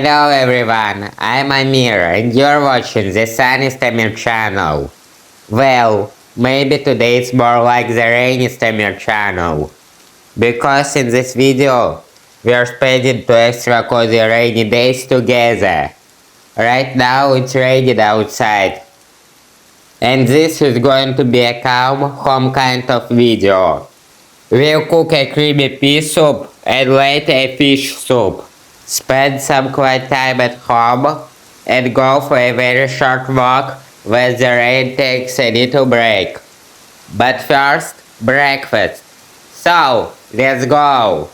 Hello everyone, I'm Amir and you're watching the Sunny Stammer channel. Well, maybe today it's more like the Rainy Stammer channel. Because in this video, we are spending 2 extra cozy rainy days together. Right now it's raining outside. And this is going to be a calm, home kind of video. We'll cook a creamy pea soup and later a fish soup. Spend some quiet time at home and go for a very short walk when the rain takes a little break. But first, breakfast. So, let's go!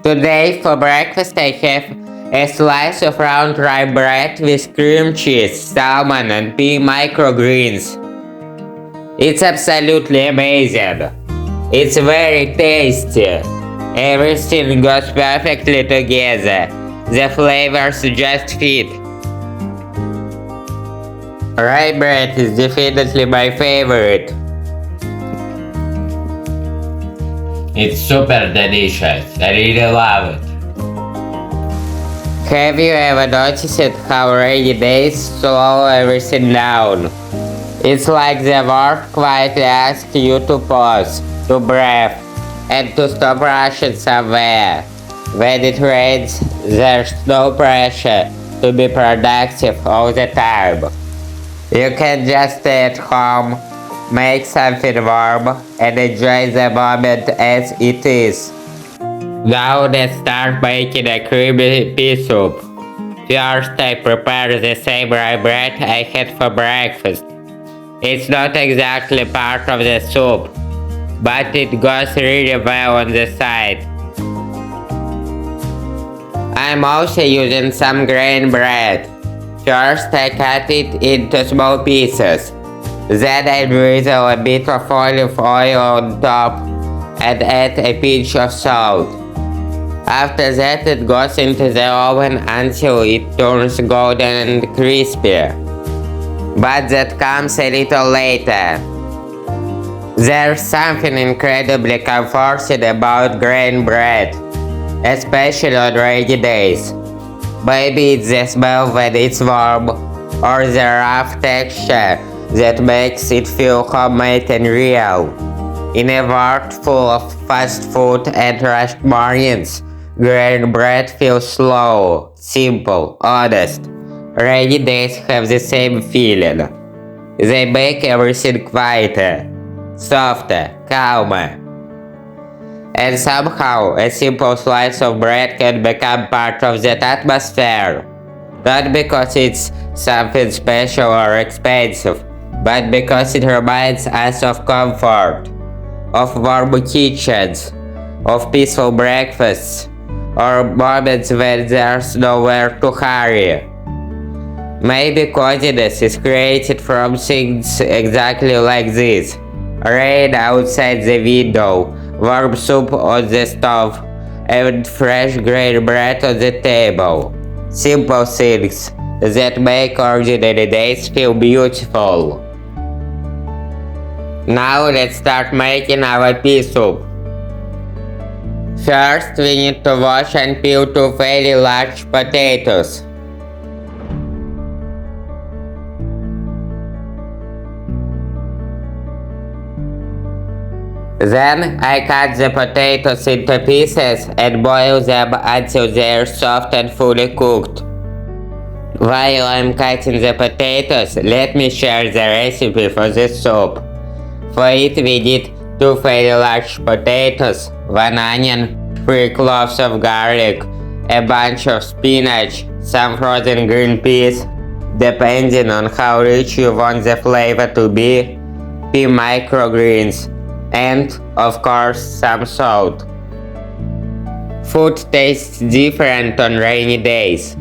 Today for breakfast I have a slice of round rye bread with cream cheese, salmon and pea microgreens. It's absolutely amazing. It's very tasty. Everything goes perfectly together. The flavors just fit. Rye bread is definitely my favorite. It's super delicious. I really love it. Have you ever noticed how rainy days slow everything down? It's like the world quietly asks you to pause, to breathe, and to stop rushing somewhere. When it rains, there's no pressure to be productive all the time. You can just stay at home, make something warm, and enjoy the moment as it is. Now let's start making a creamy pea soup. First, I prepare the same rye bread I had for breakfast. It's not exactly part of the soup, but it goes really well on the side. I'm also using some grain bread. First I cut it into small pieces. Then I drizzle a bit of olive oil on top and add a pinch of salt. After that it goes into the oven until it turns golden and crispy. But that comes a little later. There's something incredibly comforting about grain bread, especially on rainy days. Maybe it's the smell when it's warm, or the rough texture that makes it feel homemade and real. In a world full of fast food and rushed mornings, grain bread feels slow, simple, honest. Rainy days have the same feeling. They make everything quieter, softer, calmer. And somehow, a simple slice of bread can become part of that atmosphere. Not because it's something special or expensive, but because it reminds us of comfort, of warm kitchens, of peaceful breakfasts, or moments when there's nowhere to hurry. Maybe coziness is created from things exactly like this. Rain outside the window, warm soup on the stove, and fresh grain bread on the table. Simple things that make ordinary days feel beautiful. Now let's start making our pea soup. First we need to wash and peel 2 fairly large potatoes. Then I cut the potatoes into pieces and boil them until they are soft and fully cooked. While I'm cutting the potatoes, let me share the recipe for this soup. For it we need 2 fairly large potatoes, 1 onion, 3 cloves of garlic, a bunch of spinach, some frozen green peas, depending on how rich you want the flavor to be, pea microgreens, and, of course, some salt. Food tastes different on rainy days.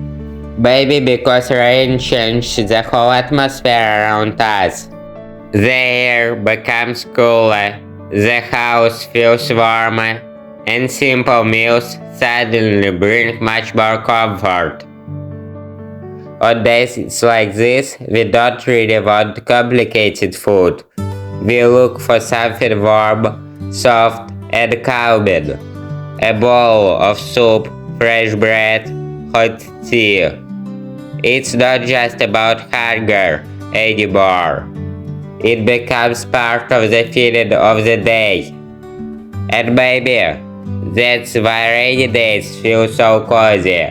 Maybe because rain changes the whole atmosphere around us. The air becomes cooler, the house feels warmer, and simple meals suddenly bring much more comfort. On days like this, we don't really want complicated food. We look for something warm, soft, and calming. A bowl of soup, fresh bread, hot tea. It's not just about hunger anymore. It becomes part of the feeling of the day. And maybe that's why rainy days feel so cozy.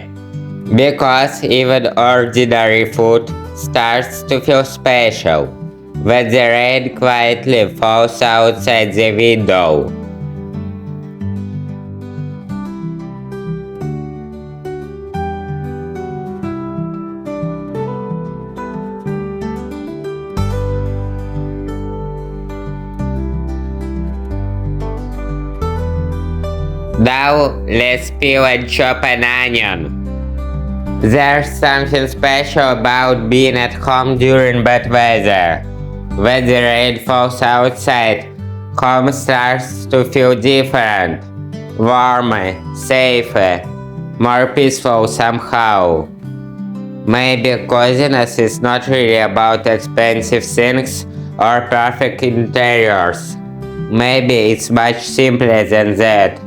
Because even ordinary food starts to feel special when the rain quietly falls outside the window. Now let's peel and chop an onion. There's something special about being at home during bad weather. When the rain falls outside, home starts to feel different. Warmer, safer, more peaceful somehow. Maybe coziness is not really about expensive things or perfect interiors. Maybe it's much simpler than that.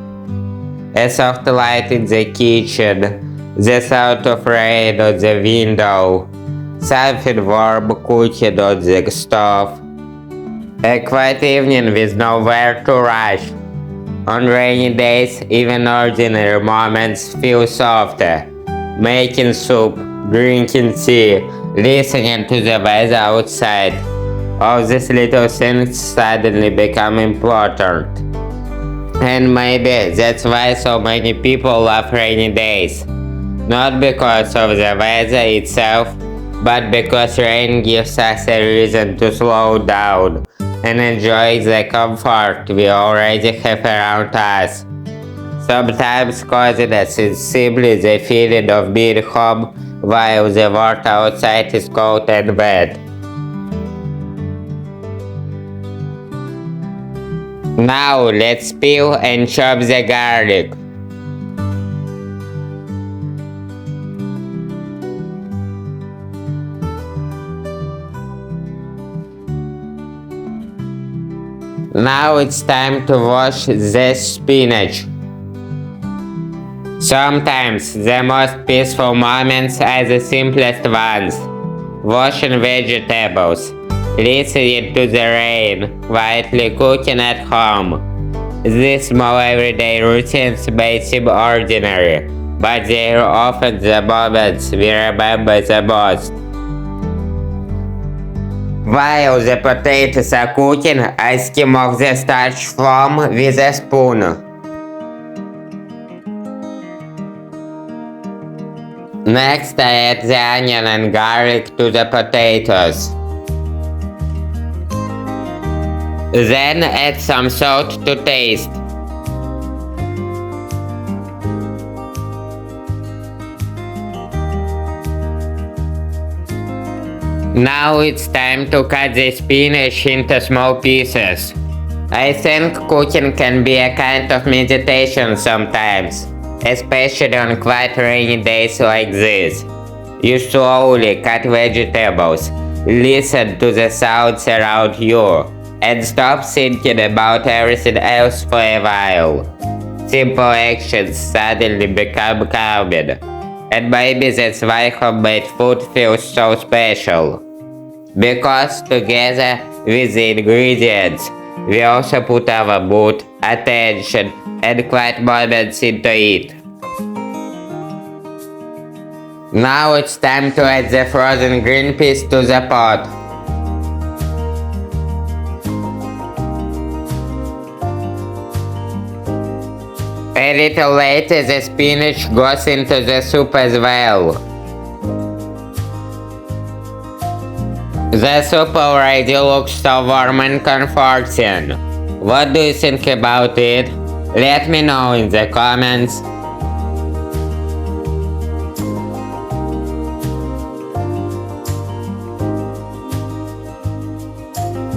A soft light in the kitchen, the sound of rain on the window, something warm cooking on the stove. A quiet evening with nowhere to rush. On rainy days, even ordinary moments feel softer. Making soup, drinking tea, listening to the weather outside. All these little things suddenly become important. And maybe that's why so many people love rainy days. Not because of the weather itself, but because rain gives us a reason to slow down and enjoy the comfort we already have around us. Sometimes coziness is simply the feeling of being home while the world outside is cold and wet. Now let's peel and chop the garlic. Now it's time to wash the spinach. Sometimes the most peaceful moments are the simplest ones. Washing vegetables, listening to the rain, quietly cooking at home. These small everyday routines may seem ordinary, but they are often the moments we remember the most. While the potatoes are cooking, I skim off the starch foam with a spoon. Next, I add the onion and garlic to the potatoes. Then add some salt to taste. Now it's time to cut the spinach into small pieces. I think cooking can be a kind of meditation sometimes, especially on quite rainy days like this. You slowly cut vegetables, listen to the sounds around you, and stop thinking about everything else for a while. Simple actions suddenly become calming, and maybe that's why homemade food feels so special. Because together with the ingredients, we also put our mood, attention, and quiet moments into it. Now it's time to add the frozen green peas to the pot. A little later, the spinach goes into the soup as well. The soup already looks so warm and comforting. What do you think about it? Let me know in the comments.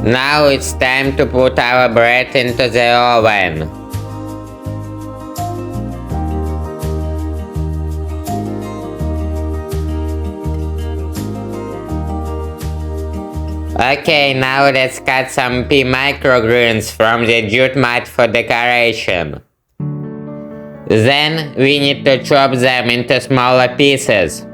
Now it's time to put our bread into the oven. Okay, now let's cut some pea microgreens from the jute mat for decoration. Then we need to chop them into smaller pieces.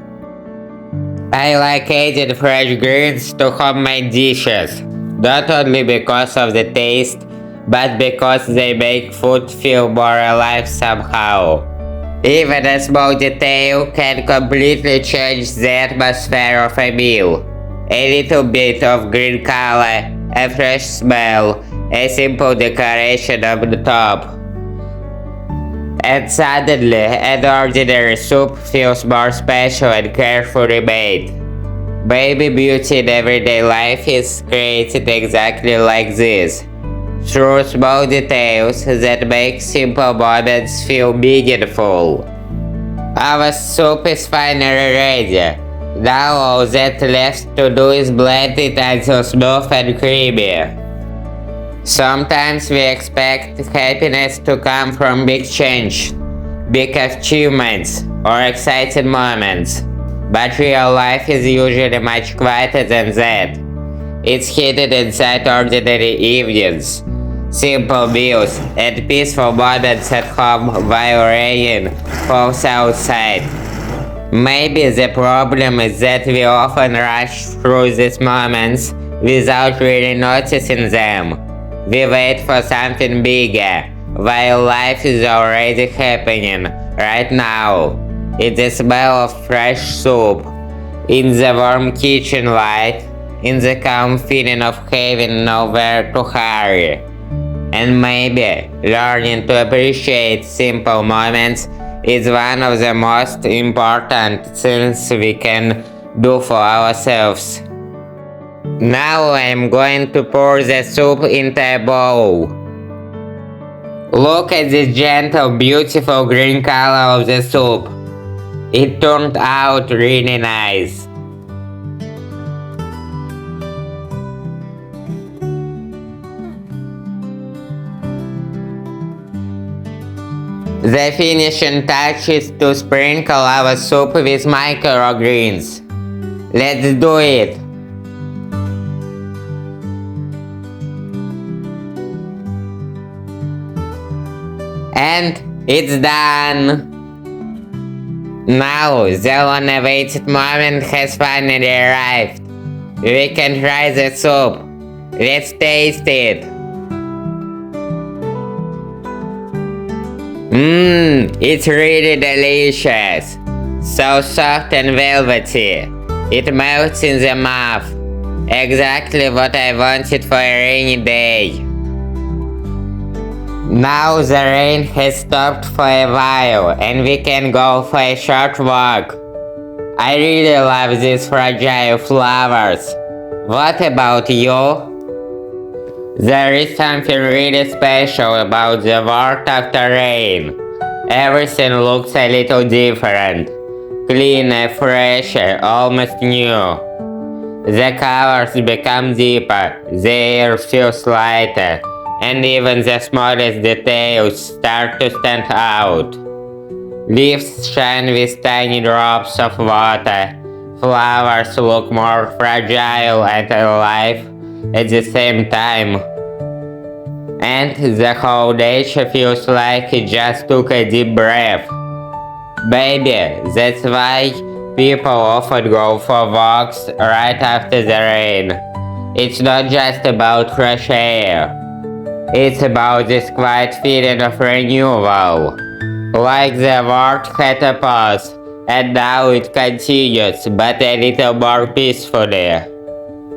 I like adding fresh greens to homemade dishes, not only because of the taste, but because they make food feel more alive somehow. Even a small detail can completely change the atmosphere of a meal. A little bit of green color, a fresh smell, a simple decoration on the top. And suddenly, an ordinary soup feels more special and carefully made. Baby beauty in everyday life is created exactly like this, through small details that make simple moments feel meaningful. Our soup is finally ready. Now all that left to do is blend it until smooth and creamy. Sometimes we expect happiness to come from big change, big achievements, or exciting moments. But real life is usually much quieter than that. It's hidden inside ordinary evenings, simple meals, and peaceful moments at home while rain falls outside. Maybe the problem is that we often rush through these moments without really noticing them. We wait for something bigger, while life is already happening right now. In the smell of fresh soup, in the warm kitchen light, in the calm feeling of having nowhere to hurry. And maybe learning to appreciate simple moments is one of the most important things we can do for ourselves. Now I'm going to pour the soup into a bowl. Look at this gentle, beautiful green color of the soup. It turned out really nice. The finishing touch is to sprinkle our soup with microgreens. Let's do it! And it's done! Now the long-awaited moment has finally arrived. We can try the soup. Let's taste it. It's really delicious. So soft and velvety. It melts in the mouth. Exactly what I wanted for a rainy day. Now the rain has stopped for a while and we can go for a short walk. I really love these fragile flowers. What about you? There is something really special about the world after rain. Everything looks a little different. Cleaner, fresher, almost new. The colors become deeper, the air feels lighter, and even the smallest details start to stand out. Leaves shine with tiny drops of water. Flowers look more fragile and alive at the same time. And the whole nature feels like it just took a deep breath. Baby, that's why people often go for walks right after the rain. It's not just about fresh air. It's about this quiet feeling of renewal. Like the world had a pause, and now it continues, but a little more peacefully.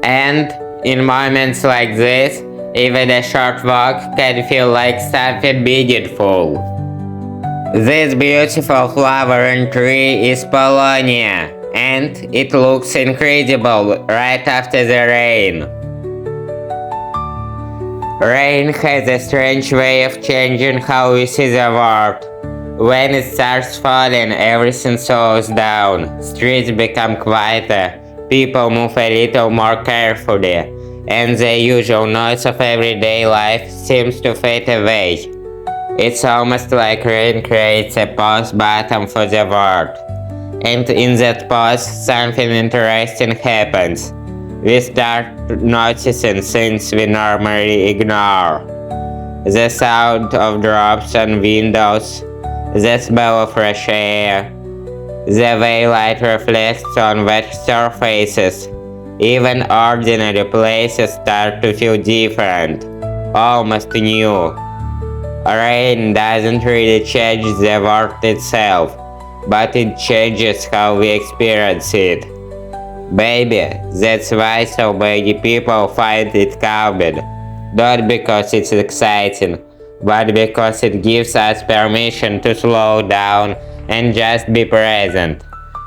And in moments like this, even a short walk can feel like something meaningful. This beautiful flowering tree is Polonia, and it looks incredible right after the rain. Rain has a strange way of changing how we see the world. When it starts falling, everything slows down, streets become quieter, people move a little more carefully, and the usual noise of everyday life seems to fade away. It's almost like rain creates a pause button for the world. And in that pause, something interesting happens. We start noticing things we normally ignore. The sound of drops on windows, the smell of fresh air, the way light reflects on wet surfaces. Even ordinary places start to feel different, almost new. Rain doesn't really change the world itself, but it changes how we experience it. Maybe that's why so many people find it calming, not because it's exciting, but because it gives us permission to slow down and just be present.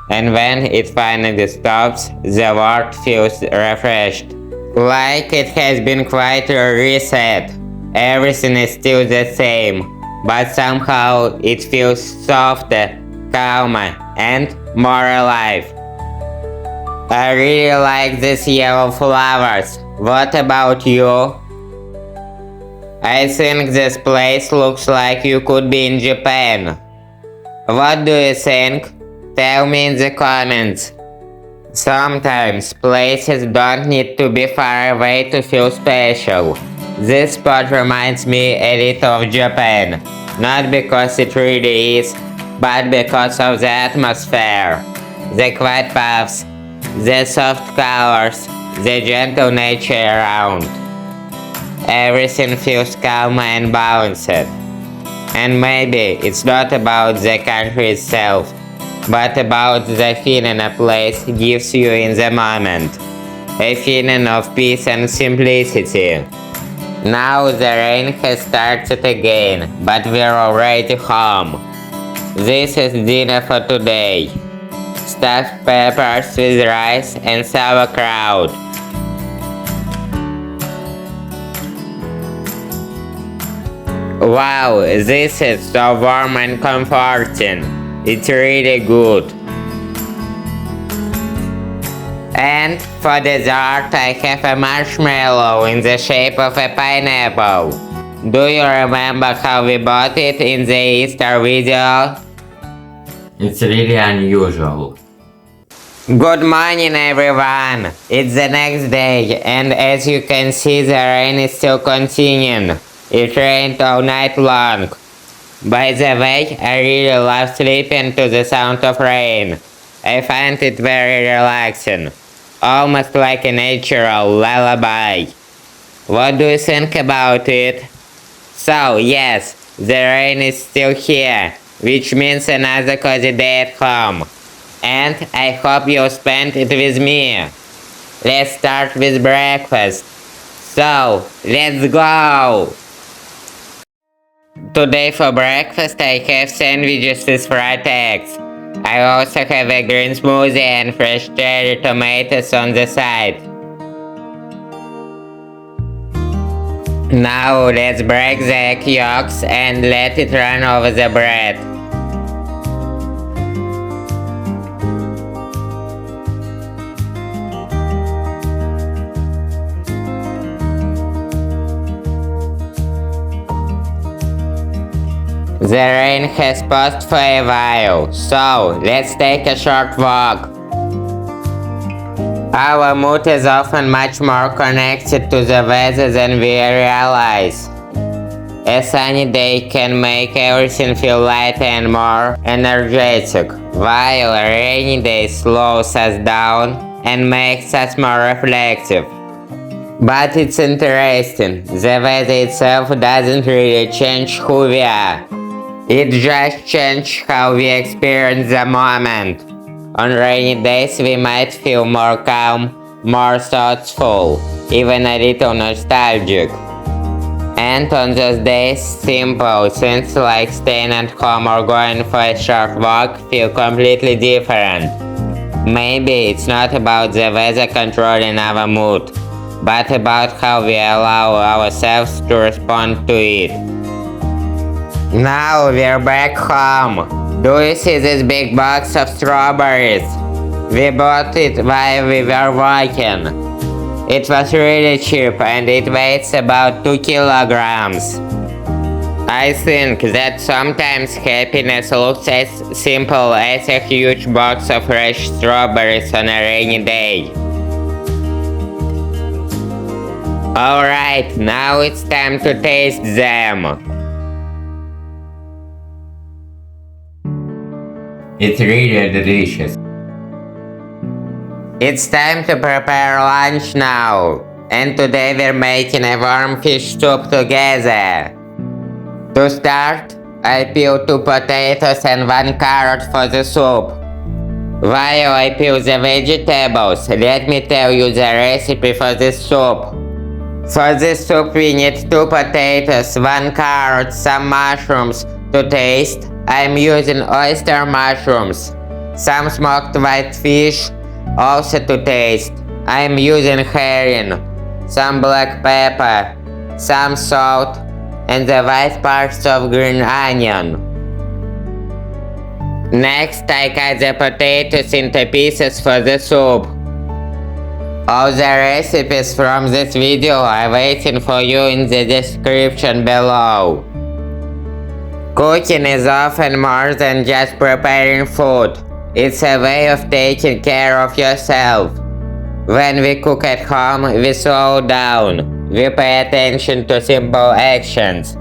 And when it finally stops, the world feels refreshed, like it has been quite a reset. Everything is still the same, but somehow it feels softer, calmer, and more alive. I really like these yellow flowers. What about you? I think this place looks like you could be in Japan. What do you think? Tell me in the comments. Sometimes places don't need to be far away to feel special. This spot reminds me a little of Japan, not because it really is, but because of the atmosphere, the quiet paths, the soft colors, the gentle nature around. Everything feels calm and balanced. And maybe it's not about the country itself, but about the feeling a place gives you in the moment. A feeling of peace and simplicity. Now the rain has started again, but we're already home. This is dinner for today. Stuffed peppers with rice and sauerkraut. Wow, this is so warm and comforting. It's really good. And for dessert, I have a marshmallow in the shape of a pineapple. Do you remember how we bought it in the Easter video? It's really unusual. Good morning, everyone! It's the next day, and as you can see, the rain is still continuing. It rained all night long. By the way, I really love sleeping to the sound of rain. I find it very relaxing, almost like a natural lullaby. What do you think about it? So, yes, the rain is still here, which means another cozy day at home. And I hope you'll spend it with me. Let's start with breakfast. So, let's go! Today for breakfast I have sandwiches with fried eggs. I also have a green smoothie and fresh cherry tomatoes on the side. Now let's break the egg yolks and let it run over the bread. The rain has paused for a while, so let's take a short walk. Our mood is often much more connected to the weather than we realize. A sunny day can make everything feel lighter and more energetic, while a rainy day slows us down and makes us more reflective. But it's interesting, the weather itself doesn't really change who we are. It just changes how we experience the moment. On rainy days we might feel more calm, more thoughtful, even a little nostalgic. And on those days, simple things like staying at home or going for a short walk feel completely different. Maybe it's not about the weather controlling our mood, but about how we allow ourselves to respond to it. Now we're back home. Do you see this big box of strawberries? We bought it while we were walking. It was really cheap and it weighs about 2 kilograms. I think that sometimes happiness looks as simple as a huge box of fresh strawberries on a rainy day. Alright, now it's time to taste them. It's really delicious. It's time to prepare lunch now. And today we're making a warm fish soup together. To start, I peel 2 potatoes and 1 carrot for the soup. While I peel the vegetables, let me tell you the recipe for this soup. For this soup we need 2 potatoes, 1 carrot, some mushrooms. To taste, I'm using oyster mushrooms, some smoked white fish. Also to taste, I'm using herring, some black pepper, some salt, and the white parts of green onion. Next, I cut the potatoes into pieces for the soup. All the recipes from this video are waiting for you in the description below. Cooking is often more than just preparing food. It's a way of taking care of yourself. When we cook at home, we slow down. We pay attention to simple actions: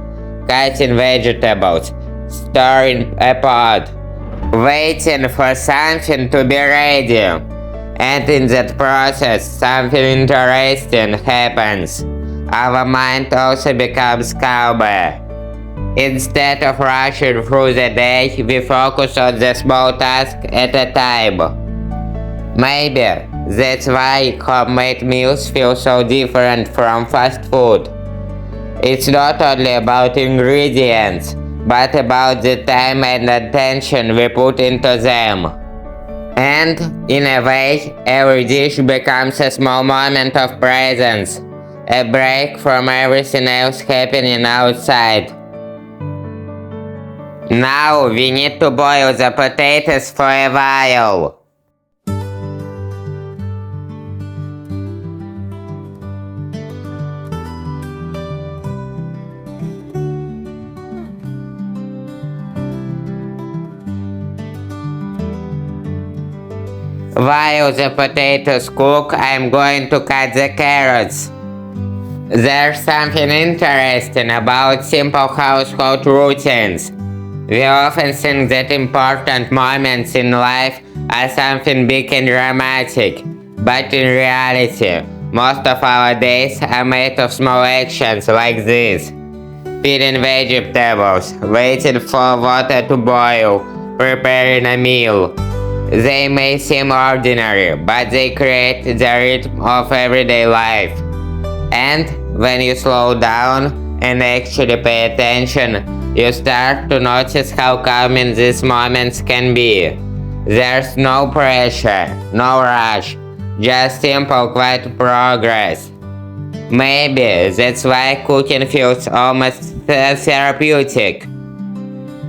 cutting vegetables, stirring a pot, waiting for something to be ready. And in that process, something interesting happens. Our mind also becomes calmer. Instead of rushing through the day, we focus on the small task at a time. Maybe that's why homemade meals feel so different from fast food. It's not only about ingredients, but about the time and attention we put into them. And, in a way, every dish becomes a small moment of presence, a break from everything else happening outside. Now we need to boil the potatoes for a while. While the potatoes cook, I'm going to cut the carrots. There's something interesting about simple household routines. We often think that important moments in life are something big and dramatic, but in reality, most of our days are made of small actions like this: peeling vegetables, waiting for water to boil, preparing a meal. They may seem ordinary, but they create the rhythm of everyday life. And when you slow down and actually pay attention, you start to notice how calming these moments can be. There's no pressure, no rush, just simple, quiet progress. Maybe that's why cooking feels almost therapeutic.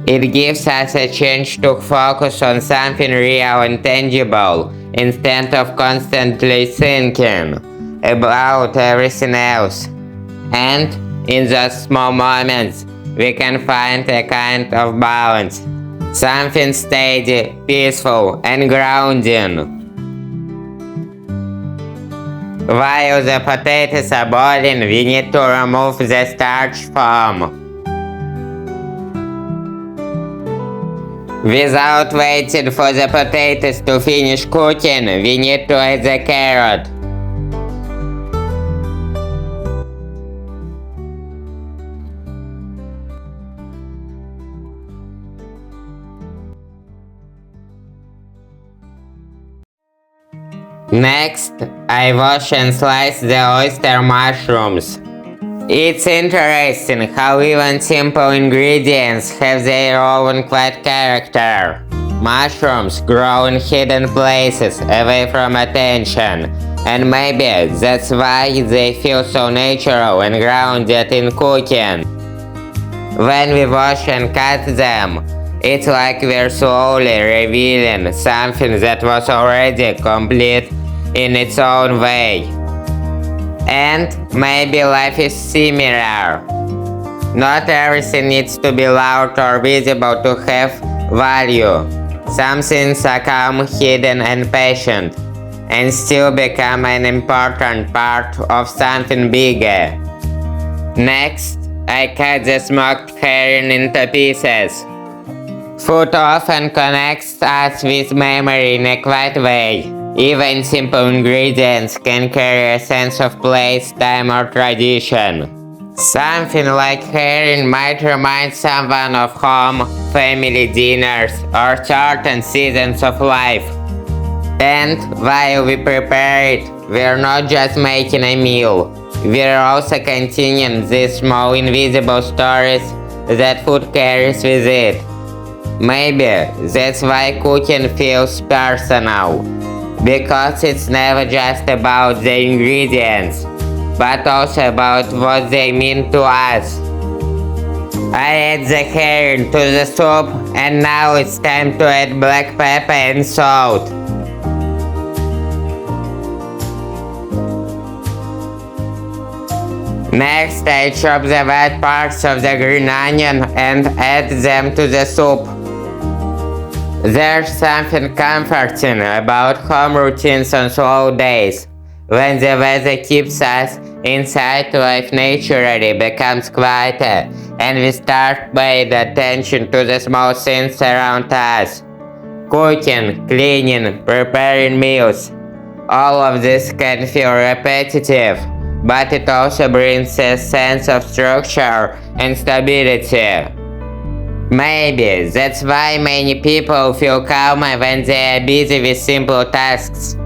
It gives us a chance to focus on something real and tangible, instead of constantly thinking about everything else. And in those small moments, we can find a kind of balance, something steady, peaceful, and grounding. While the potatoes are boiling, we need to remove the starch foam. Without waiting for the potatoes to finish cooking, we need to add the carrot. Next, I wash and slice the oyster mushrooms. It's interesting how even simple ingredients have their own quiet character. Mushrooms grow in hidden places, away from attention, and maybe that's why they feel so natural and grounded in cooking. When we wash and cut them, it's like we're slowly revealing something that was already complete in its own way. And maybe life is similar. Not everything needs to be loud or visible to have value. Some things are calm, hidden, and patient, and still become an important part of something bigger. Next, I cut the smoked herring into pieces. Food often connects us with memory in a quiet way. Even simple ingredients can carry a sense of place, time, or tradition. Something like herring might remind someone of home, family dinners, or certain seasons of life. And while we prepare it, we're not just making a meal. We're also continuing these small invisible stories that food carries with it. Maybe that's why cooking feels personal. Because it's never just about the ingredients, but also about what they mean to us. I add the herring to the soup, and now it's time to add black pepper and salt. Next, I chop the white parts of the green onion and add them to the soup. There's something comforting about home routines on slow days. When the weather keeps us inside, life naturally becomes quieter, and we start paying attention to the small things around us. Cooking, cleaning, preparing meals. All of this can feel repetitive, but it also brings a sense of structure and stability. Maybe that's why many people feel calmer when they are busy with simple tasks.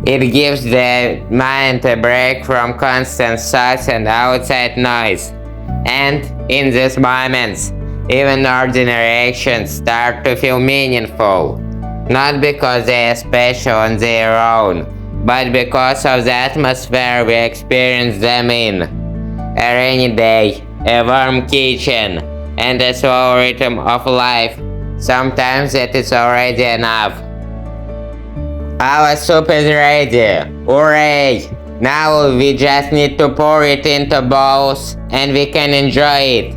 It gives the mind a break from constant thoughts and outside noise. And in these moments, even ordinary actions start to feel meaningful. Not because they are special on their own, but because of the atmosphere we experience them in. A rainy day, a warm kitchen, and a slow rhythm of life. Sometimes that is already enough. Our soup is ready! Hooray! Now we just need to pour it into bowls and we can enjoy it.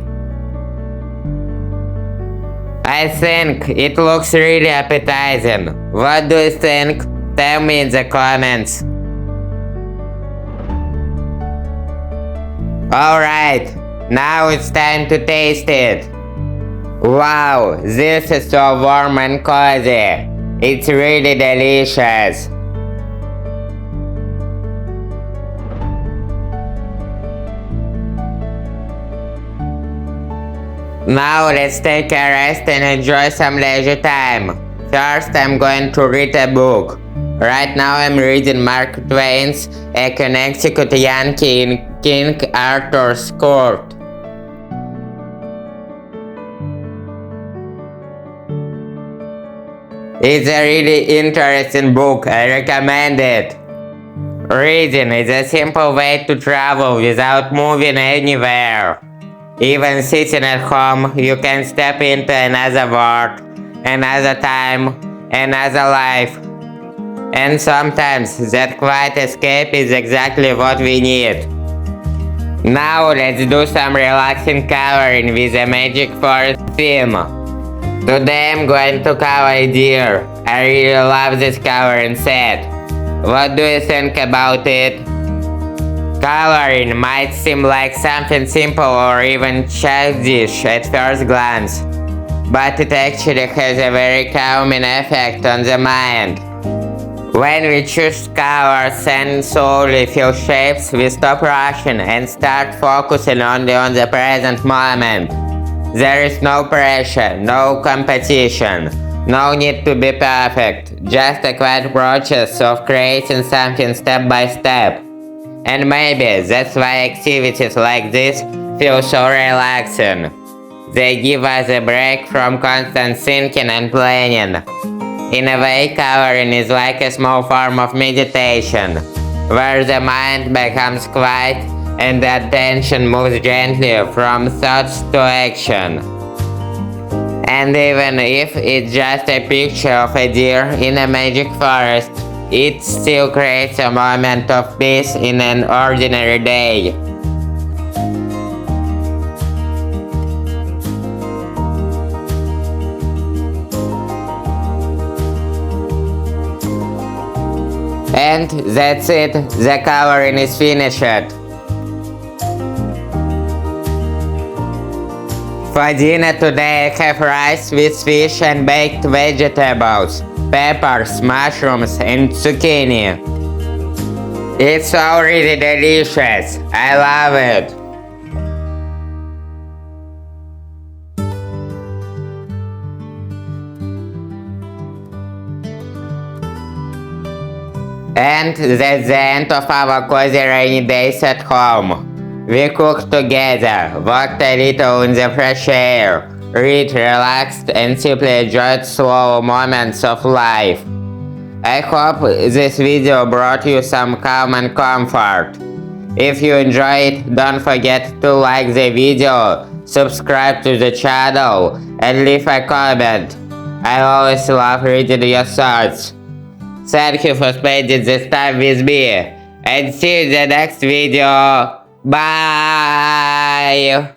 I think it looks really appetizing. What do you think? Tell me in the comments. Alright, now it's time to taste it. Wow, this is so warm and cozy. It's really delicious. Now let's take a rest and enjoy some leisure time. First, I'm going to read a book. Right now I'm reading Mark Twain's A Connecticut Yankee in King Arthur's Court. It's a really interesting book, I recommend it. Reading is a simple way to travel without moving anywhere. Even sitting at home, you can step into another world, another time, another life. And sometimes that quiet escape is exactly what we need. Now let's do some relaxing coloring with a magic forest theme. Today I'm going to color a deer. I really love this coloring set. What do you think about it? Coloring might seem like something simple or even childish at first glance, but it actually has a very calming effect on the mind. When we choose colors and slowly feel shapes, we stop rushing and start focusing only on the present moment. There is no pressure, no competition, no need to be perfect, just a quiet process of creating something step by step. And maybe that's why activities like this feel so relaxing. They give us a break from constant thinking and planning. In a way, coloring is like a small form of meditation, where the mind becomes quiet and the attention moves gently from thoughts to action. And even if it's just a picture of a deer in a magic forest, it still creates a moment of peace in an ordinary day. And that's it, the coloring is finished. For dinner today I have rice with fish and baked vegetables, peppers, mushrooms and zucchini. It's already delicious. I love it. And that's the end of our cozy rainy days at home. We cooked together, walked a little in the fresh air, read, relaxed, and simply enjoyed slow moments of life. I hope this video brought you some calm and comfort. If you enjoyed it, don't forget to like the video, subscribe to the channel, and leave a comment. I always love reading your thoughts. Thank you for spending this time with me, and see you in the next video. Bye!